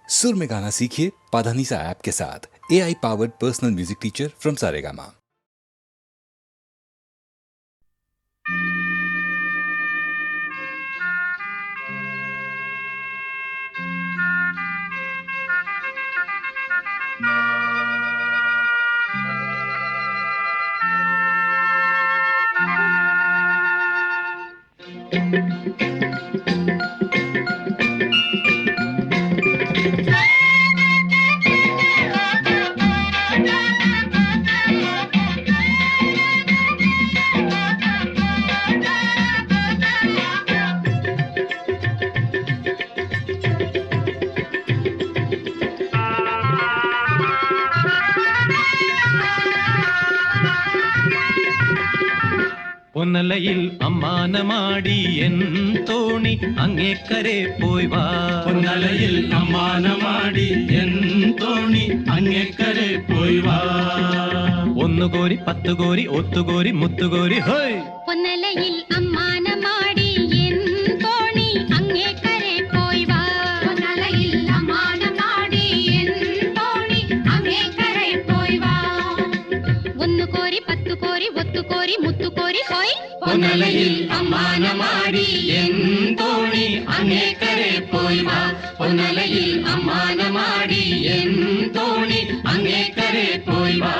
सुर में गाना सीखिए पाधानीसा ऐप के साथ। AI powered personal music teacher from Saregama. പൊന്നലയിൽ അമ്മാന മാടി എൻ തോണി അങ്ങേക്കരെ പോയി വാ. പൊന്നലയിൽ അമ്മാന മാടി എൻ തോണി അങ്ങേക്കരെ പോയി വാ. ഒന്നുകോരി പത്തുകോരി ഒത്തുകോരി മുത്തുകോരി ഹോയ്. പൊന്നലയിൽ അമ്മാന മാടി എൻ തോണി അങ്ങേക്കരെ പോയി വാ. പൊന്നലയിൽ അമ്മാന മാടി എൻ തോണി അങ്ങേക്കരെ പോയി വാ. ഒന്നുകോരി പത്തുകോരി ഒത്തുകോരി മുത്തുകോരി ഹോയ്. പൊന്നലയിൽ അമ്മാന മാടി എൻ തോണി അങ്ങേക്കരെ പോയി വാ. പൊന്നലയിൽ അമ്മാന മാടി എൻ തോണി അങ്ങേക്കരെ പോയി വാ.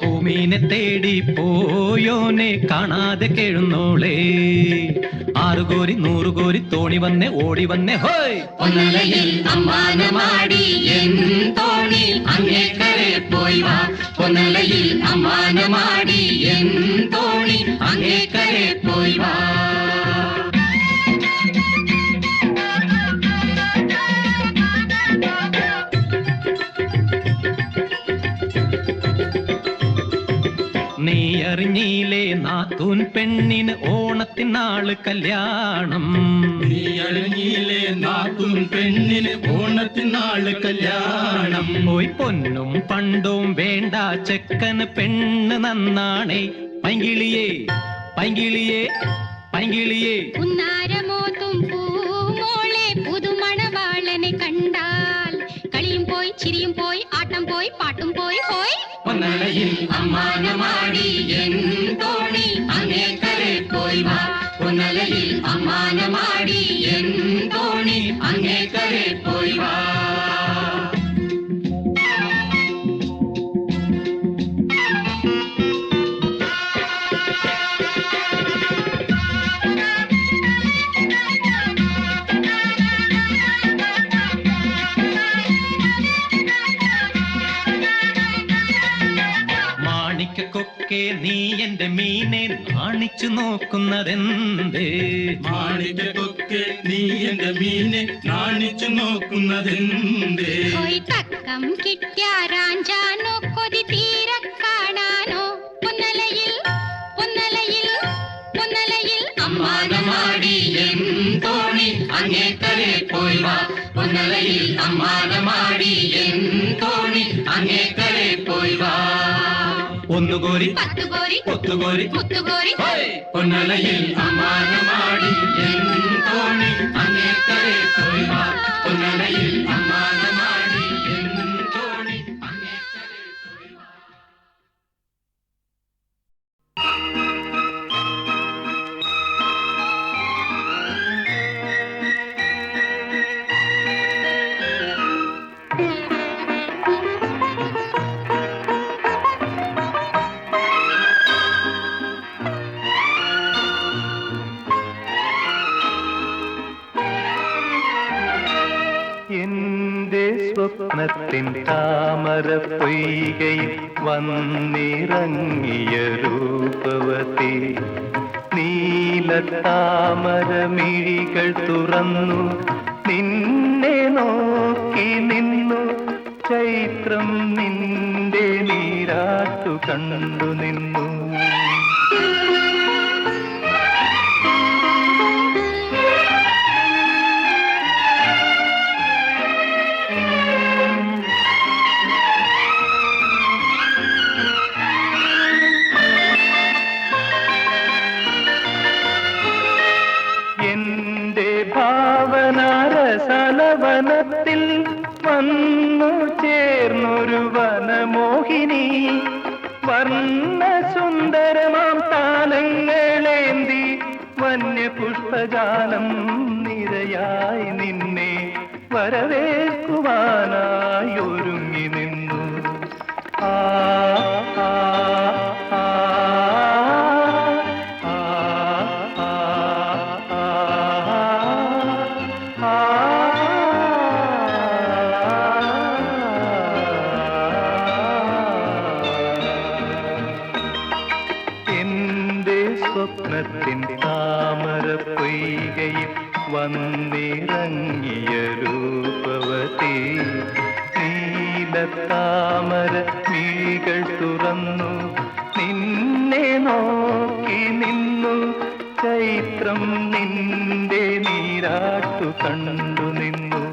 ഭൂമീനെ തേടി പോയോനെ കാണാതെ കേഴുന്നോളേ. ആറുകോരി നൂറുകോരി തോണി വന്നേ ഓടി വന്നേ ഹോയ്. പൊന്നലയിൽ അമ്മാന മാടി എൻ തോണി അങ്ങേക്കരെ പോയി വാ. പൊന്നലയിൽ അമ്മാന മാടി എൻ തോണി അങ്ങേക്കരെ പോയി വാ. നീ അറിഞ്ഞില്ലേ നാത്തൂൻ പെണ്ണിന് ഓണത്തിനാള് കല്യാണം. നീ അറിഞ്ഞില്ലേ നാത്തൂൻ പെണ്ണിന് ഓണത്തിനാള് കല്യാണം. പോയി പൊന്നും പണ്ടും വേണ്ട ചെക്കന് പെണ്ണ് നന്നാണേ. പൈങ്കിളിയേ പൈങ്കിളിയേ പൈങ്കിളിയേ. ഉന്നാരമോത്തും പൂമോളെ പുതുമണവാളനെ കണ്ടാൽ കളിയും പോയി ചിരിയും പോയി ആട്ടം പോയി പാട്ടും പോയി ഹോയ്. പൊന്നലയിൽ അമ്മാന മാടി എൻ തോണി അങ്ങേക്കരെ പോയി വാ. പൊന്നലയിൽ അമ്മാന മാടി എൻ തോണി അങ്ങേക്കരെ പോയി വാ. മാണിക്കൊക്കെ നീ എന്റെ മീനെ നാണിച്ചു നോക്കുന്നതെന്തേ. മാണിക്കൊക്കെ നീ എന്റെ മീനെ നാണിച്ചു നോക്കുന്നതെന്തേ. ഹോയ് തക്കം കിട്ട്യാറാഞ്ചാനോ കൊതി തീര കാണാനോ. പൊന്നലയിൽ പൊന്നലയിൽ പൊന്നലയിൽ അമ്മാന മാടി എൻ തോണി അങ്ങേക്കരെ പോയി വാ. പൊന്നലയിൽ അമ്മാന മാടി എൻ തോണി അങ്ങേക്കരെ പോയി വാ. ഒന്നുകോരി പത്തുകോരി ഒത്തുകോരി മുത്തുകോരി ഹോയ്. പൊന്നലയിൽ അമ്മാന മാടി എൻ തോണി അങ്ങേക്കരെ പോയി വാ. പൊന്നലയിൽ അമ്മാന മാടി എൻ തോണി അങ്ങേക്കരെ പോയി വാ. സ്വപ്നത്തിൻ താമര പൊയ്കയിൽ വന്നിറങ്ങിയ രൂപവതി നീലത്താമരമിഴികൾ തുറന്നു നിന്നെ നോക്കി നിന്നു ചൈത്രം നിന്റെ നീരാട്ടു കണ്ടു നിന്നു ഭാവനാരസലവനത്തിൽ വന്നു ചേർന്നൊരു വനമോഹിനി വർണ്ണസുന്ദരമാം താലങ്ങളേന്തി വന്യപുഷ്പജാലം നിരയായി നിന്നെ വരവേൽക്കുവാനായി ഒരുങ്ങി നിന്നു ആ ആ ആ സ്വപ്നത്തിൻ താമര പൊയ്കയിൽ വന്നിറങ്ങിയ രൂപവതി നീലത്താമര മിഴികൾ തുറന്നു നിന്നെ നോക്കി നിന്നു ചൈത്രം നിന്റെ നീരാട്ടു കണ്ടു നിന്നു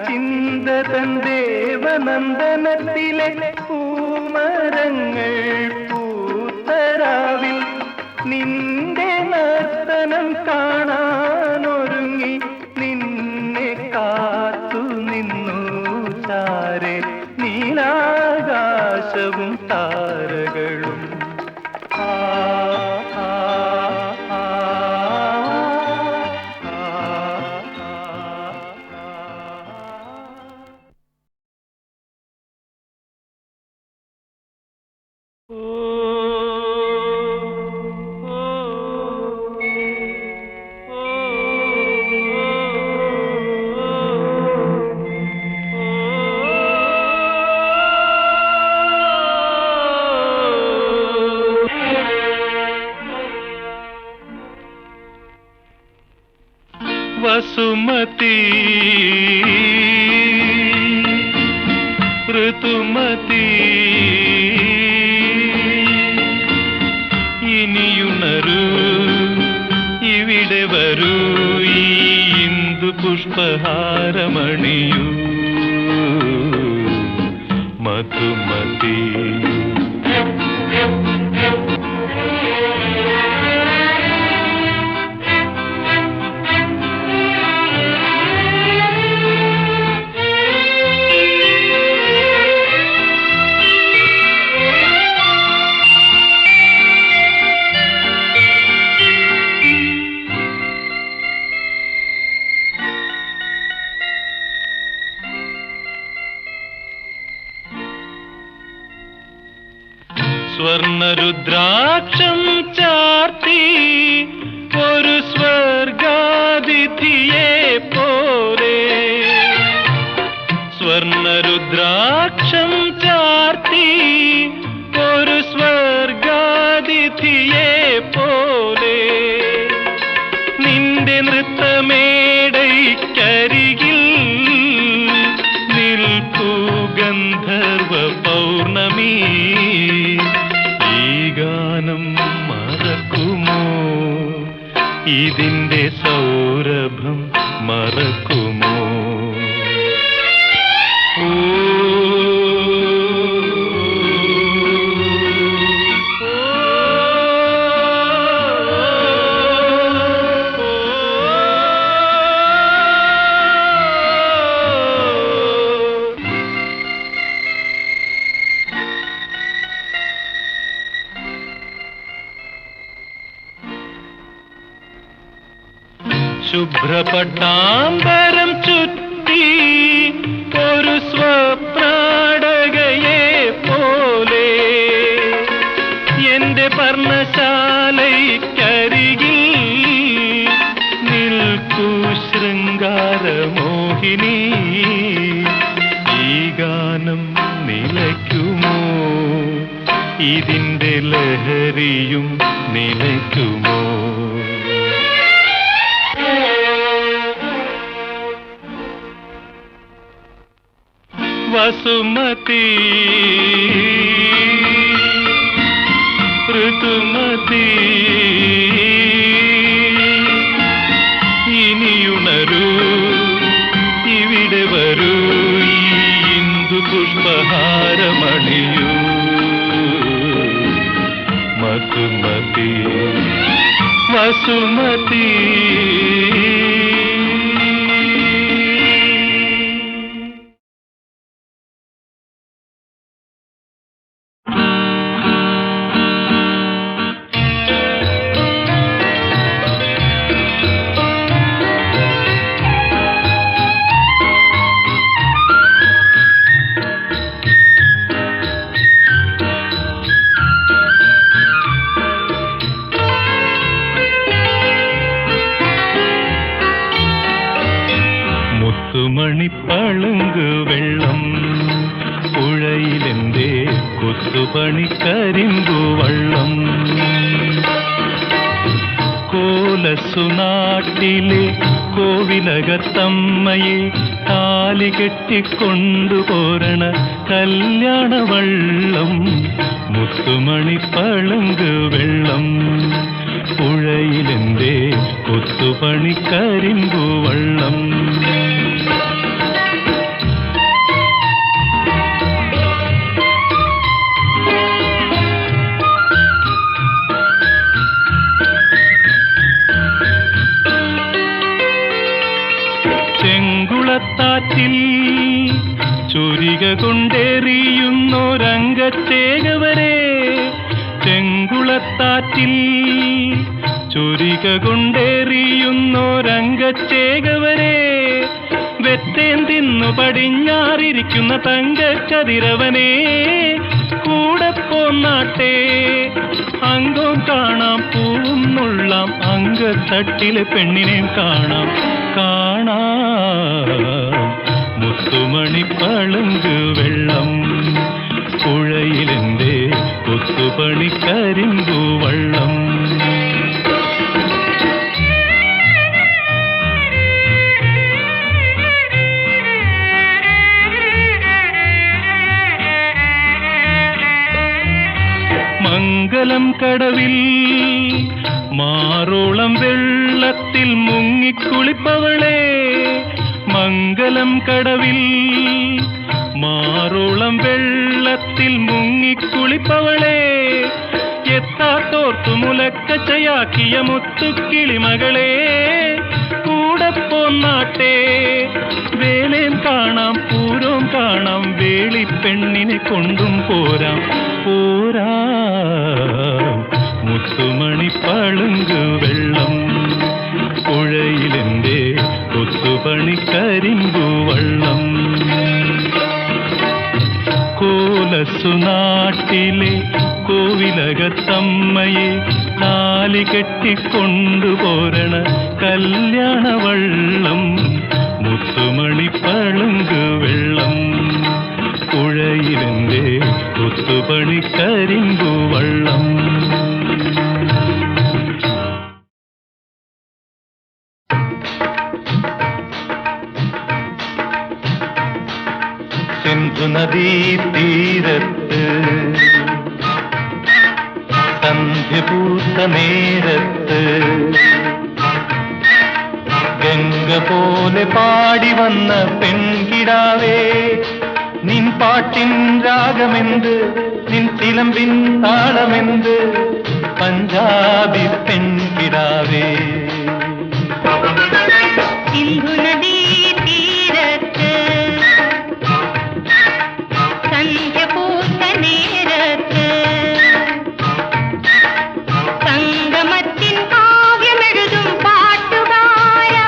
ചിന്തതൻ ദേവനന്ദനത്തിലെ പൂമരങ്ങൾ പൂത്തരാവിൽ നിന്റെ നർത്തനം കാണാനൊരുങ്ങി നിന്നെ കാത്തു നിന്നു ചാരെ നീലാകാശവും താരകളും ആ ആ ആ वसुमती ഋതുമതി ഇനിയുണരൂ ഇവിടെ വരൂ ഈ ഇന്ദു പുഷ്പഹാരമണിയൂ മധുമതി സ്വർണരുദ്രാക്ഷം ചാർത്തി ഒരു സ്വർഗാതിഥിയെ പോലെ സ്വർണരുദ്രാക്ഷം ചാർത്തി ഒരു സ്വർഗാതിഥിയെ പോലെ നിന്റെ നൃത്തമേടൈക്കരികിൽ നിൽപ്പൂ ഗന്ധർവ പൗർണമി ഗാനം മറക്കുമോ ഇതിന്റെ സൗരഭം മറക്കുമോ ഓ ശുഭ്രപട്ടാംബരം ചുറ്റി ഒരു സ്വപ്നാടകയെ പോലെ എന്റെ പർണശാലയ്ക്കരികിൽ നിൽക്കൂ ശൃംഗാരമോഹിനി. ഈ ഗാനം നിലയ്ക്കുമോ? ഇതിന്റെ ലഹരിയും നിലയ്ക്കുമോ? വസുമതി ഋതുമതി ഇനിയുണരൂ, ഇവിടെ വരൂ, ഈ ഇന്ദു പുഷ്പഹാരമണിയൂ. മധുമതി വസുമതി മണിപ്പളുങ്ക് വെള്ളം പുഴയിലെന്തേ കൊത്തുപണിക്കരിമ്പു വള്ളം. കോലസുനാട്ടിലെ കോവിലകത്തമ്മയെ താലി കെട്ടിക്കൊണ്ടുപോരണ കല്യാണവള്ളം. മുത്തുമണിപ്പളുങ്ക് വെള്ളം പുഴയിലെന്തേ കൊത്തുപണിക്കരിമ്പു വള്ളം. ചെങ്കുളത്താറ്റിൽ ചുരിക കൊണ്ടെറിയുന്നോരംഗച്ചേകവരെ, ചെങ്കുളത്താറ്റിൽ ചുരിക കൊണ്ടെറിയുന്നോരംഗച്ചേകവരെ, വെറ്റേൻ തിന്നു പടിഞ്ഞാറിരിക്കുന്ന തങ്കക്കതിരവനെ കൂടെ പോന്നാട്ടെ. അംഗം കാണാം, പൂവും നുള്ളാം, അങ്കത്തട്ടിലെ പെണ്ണിനെയും കാണാം കാണാം. മുത്തുമണിപ്പളുങ്ക് വെള്ളം പുഴയിലെന്തേ കൊത്തുപണിക്കരിമ്പു വള്ളം. മംഗലം കടവിൽ മാറോളം വെള്ളത്തിൽ മുങ്ങിക്കുളിപ്പവളെ, മംഗലം കടവിൽ മാറോളം വെള്ളത്തിൽ മുങ്ങിക്കുളിപ്പവളെ, എത്താത്തോർത്തു മുലക്കച്ചയാക്കിയ മുത്തുക്കിളിമകളെ കൂടെ പോന്നാട്ടെ. വേലേൻ കാണാം, പൂരോം കാണാം, വേളിപ്പെണ്ണിനെ കൊണ്ടും പോരാം പോരാം. മുത്തുമണിപ്പളുങ്ക് വെള്ളം പുഴയിലെന്തേ കൊത്തുപണിക്കരിമ്പു വള്ളം. കോലസുനാട്ടിലെ കോവിലകത്തമ്മയെ താലി കെട്ടിക്കൊണ്ടുപോരണ കല്യാണവള്ളം. മുത്തുമണിപ്പളുങ്ക് വെള്ളം പുഴയിലെന്തേ കൊത്തുപണിക്കരിമ്പു വള്ളം. സിന്ധുനദീ തീരത്ത് സന്ധ്യപൂത്ത നേരത്ത് ഗംഗ പോലെ പാടി വന്ന പെൺകിടാവേ, നിൻ പാട്ടിൻ രാഗമെന്ത്, നിൻ ചിലമ്പിൻ താളമെന്ത്, പഞ്ചാബി പെൺകിടാവേ. സിന്ധുനദീ തീരത്ത് സന്ധ്യ പൂത്ത നേരത്ത് സംഗമത്തിൻ കാവ്യമെഴുതും പാട്ടുകാരാ,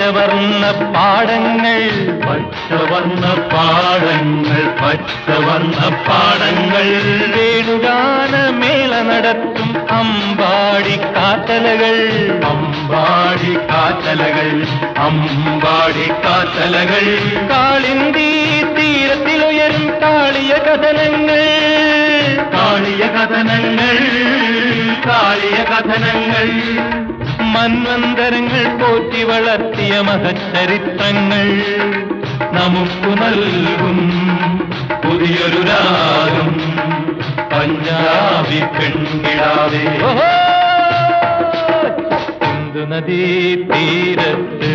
പച്ചവർണ്ണ പാടങ്ങൾ പച്ചവർണ്ണ പാടങ്ങൾ പച്ചവർണ്ണ പാടങ്ങൾ വേണുഗാന മേള നടത്തും അമ്പാടി കാത്തലകൾ അമ്പാടി കാത്തലകൾ അമ്പാടി കാത്തലകൾ കാളിന്തി തീരത്തിലുയരും കാളിയ കഥനങ്ങൾ കാളിയ കഥനങ്ങൾ കാളിയ കഥനങ്ങൾ മന്വന്തരങ്ങൾ പോറ്റി വളർത്തിയ മഹച്ചരിത്രങ്ങൾ നമുക്കു നൽകും പുതിയൊരു രാഗം പഞ്ചാബി പെൺകിടാവേ സിന്ധു നദീ തീരത്ത്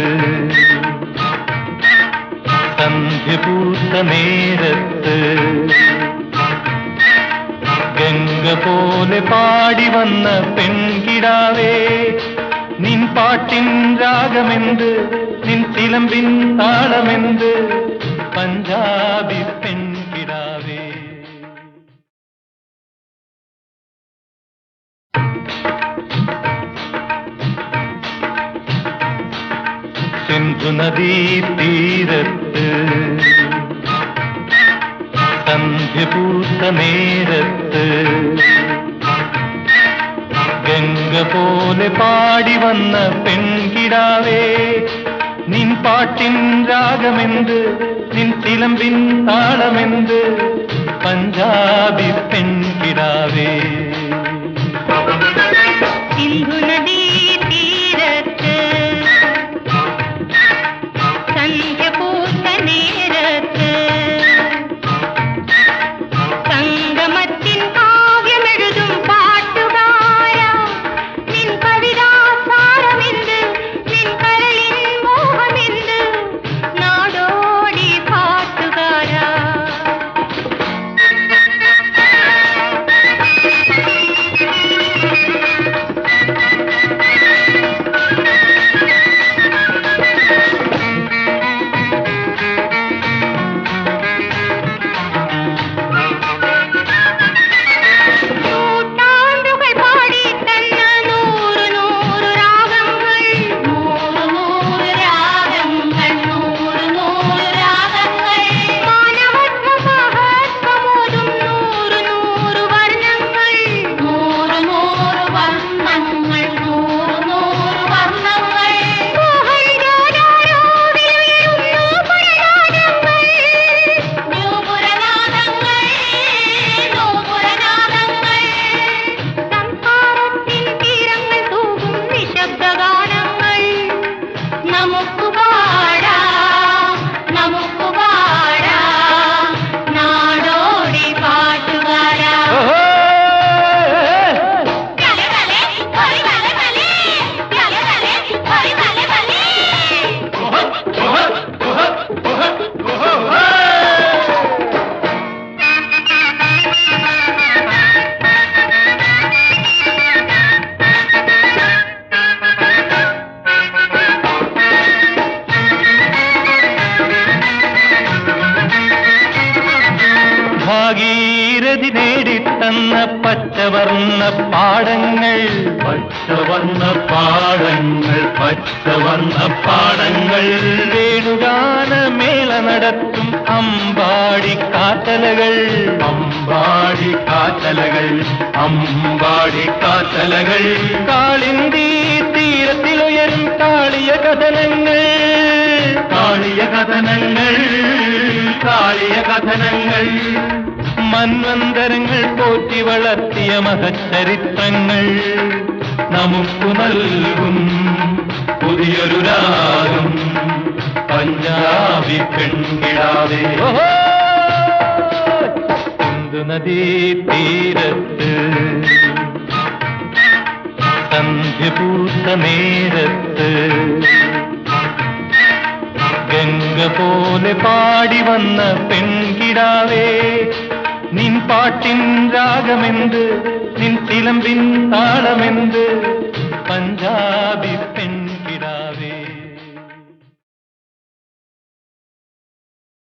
സന്ധ്യ പൂത്ത നേരത്ത് ഗംഗ പോലെ പാടി വന്ന പെൺകിടാവേ നിൻ പാട്ടിൻ രാഗമെന്ത് നിൻ ചിലമ്പിൻ താളമെന്ത് പഞ്ചാബി പെൺകിടാവേ സിന്ധു നദീ തീരത്ത് സന്ധ്യ പൂത്ത നേരത്ത് ഗംഗ പോലെ പാടി വന്ന പെൺകിടാവേ നിൻ പാട്ടിൻ രാഗമെന്ത് നിൻ ചിലമ്പിൻ താളമെന്ത് പഞ്ചാബി പെൺകിടാവേ സിന്ധു നദീ തീരത്ത് സന്ധ്യ പൂത്ത നേരത്ത് സംഗമത്തിൻ കാവ്യമെഴുതും പാട്ടുകാരാ നിൻ കവിതാസാരമെന്ത് നിൻ കരളിൻ മോഹമെന്ത് നാടോടി പാട്ടുകാരാ ഭാഗീരഥി നേടിത്തന്ന പച്ചവർണ്ണ പാടങ്ങൾ പച്ചവർണ്ണ പാടങ്ങൾ പച്ചവർണ്ണ പാടങ്ങൾ വേണുഗാന മേള നടത്തും അമ്പാടി കാത്തലകൾ അമ്പാടി കാത്തലകൾ അമ്പാടി കാത്തലകൾ കാളിന്തി തീരത്തിലുയരും കാളിയ കഥനങ്ങൾ കാളിയ കഥനങ്ങൾ കാളിയ കഥനങ്ങൾ മന്വന്തരങ്ങൾ പോറ്റി വളർത്തിയ മഹച്ചരിത്രങ്ങൾ നമുക്കു നൽകും പുതിയൊരു രാഗം പഞ്ചാബി പെൺകിടാവേ സിന്ധു നദീ തീരത്ത് സന്ധ്യ പൂത്ത നേരത്ത് ഗംഗ പോലെ പാടി വന്ന പെൺകിടാവേ നിൻ പാട്ടിൻ രാഗമെന്ത് നിൻ ചിലമ്പിൻ താളമെന്ത് പഞ്ചാബി